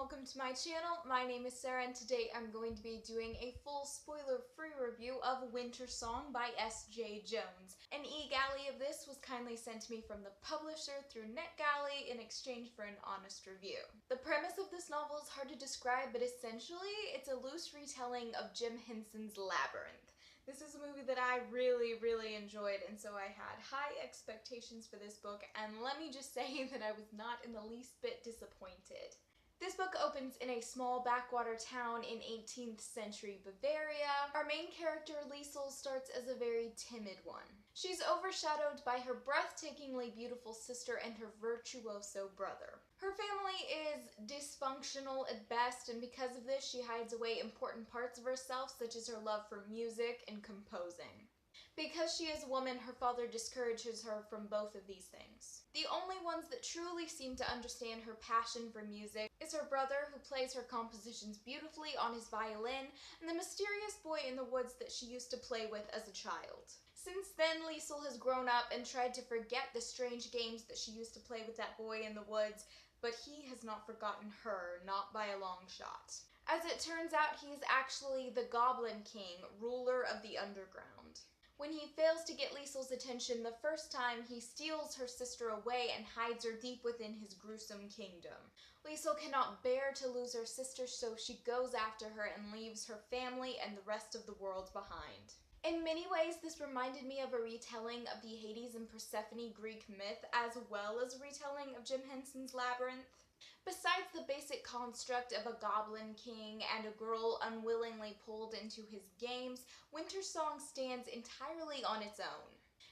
welcome to my channel. My name is Sarah and today I'm going to be doing a full spoiler-free review of Wintersong by Jae Jone. An e-galley of this was kindly sent to me from the publisher through NetGalley in exchange for an honest review. The premise of this novel is hard to describe, but essentially it's a loose retelling of Jim Henson's Labyrinth. This is a movie that I really enjoyed, and so I had high expectations for this book, and let me just say that I was not in the least bit disappointed. This book opens in a small backwater town in 18th century Bavaria. Our main character, Liesel, starts as a very timid one. She's overshadowed by her breathtakingly beautiful sister and her virtuoso brother. Her family is dysfunctional at best, and because of this, she hides away important parts of herself, such as her love for music and composing. Because she is a woman, her father discourages her from both of these things. The only ones that truly seem to understand her passion for music is her brother, who plays her compositions beautifully on his violin, and the mysterious boy in the woods that she used to play with as a child. Since then, Liesel has grown up and tried to forget the strange games that she used to play with that boy in the woods, but he has not forgotten her, not by a long shot. As it turns out, he is actually the Goblin King, ruler of the underground. When he fails to get Liesel's attention the first time, he steals her sister away and hides her deep within his gruesome kingdom. Liesel cannot bear to lose her sister, so she goes after her and leaves her family and the rest of the world behind. In many ways, this reminded me of a retelling of the Hades and Persephone Greek myth, as well as a retelling of Jim Henson's Labyrinth. Besides the basic construct of a goblin king and a girl unwillingly pulled into his games, Wintersong stands entirely on its own,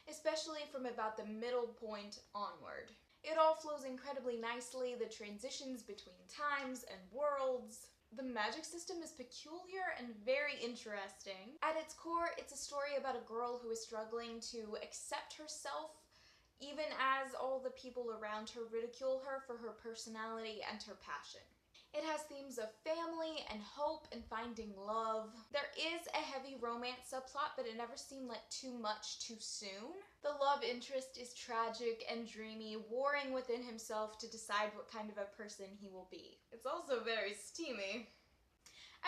especially from about the middle point onward. It all flows incredibly nicely, the transitions between times and worlds. The magic system is peculiar and very interesting. At its core, it's a story about a girl who is struggling to accept herself, even as all the people around her ridicule her for her personality and her passion. It has themes of family and hope and finding love. There is a heavy romance subplot, but it never seemed like too much too soon. The love interest is tragic and dreamy, warring within himself to decide what kind of a person he will be. It's also very steamy.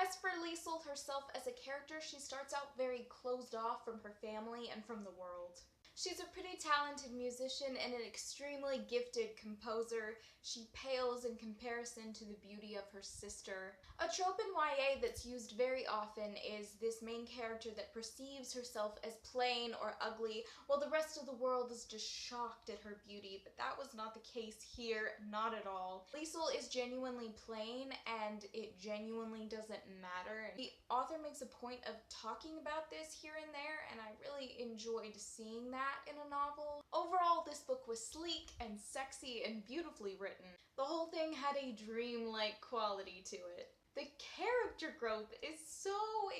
As for Liesel herself as a character, she starts out very closed off from her family and from the world. She's a pretty talented musician and an extremely gifted composer. She pales in comparison to the beauty of her sister. A trope in YA that's used very often is this main character that perceives herself as plain or ugly, while the rest of the world is just shocked at her beauty, but that was not the case here, not at all. Liesel is genuinely plain, and it genuinely doesn't matter. The author makes a point of talking about this here and there, and I really enjoyed seeing that in a novel. Overall, this book was sleek and sexy and beautifully written. The whole thing had a dreamlike quality to it. The character growth is so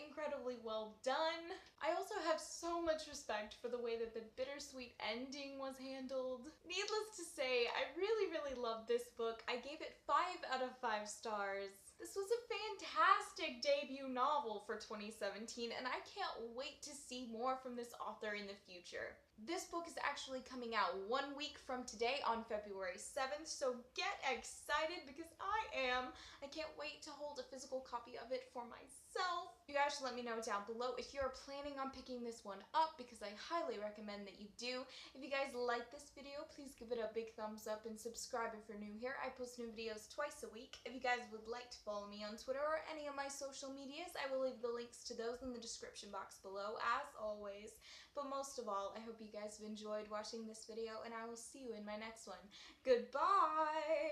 incredibly well done. I also have so much respect for the way that the bittersweet ending was handled. Needless to say, I really loved this book. I gave it 5 out of 5 stars. This was a fantastic debut novel for 2017, and I can't wait to see more from this author in the future. This book is actually coming out 1 week from today on February 7th, so get excited because I am. I can't wait to hold a physical copy of it for myself. You guys should let me know down below if you're planning on picking this one up, because I highly recommend that you do. If you guys like this video, please give it a big thumbs up and subscribe if you're new here. I post new videos twice a week. If you guys would like to follow me on Twitter or any of my social medias, I will leave the links to those in the description box below, as always. But most of all, I hope you guys have enjoyed watching this video, and I will see you in my next one. Goodbye!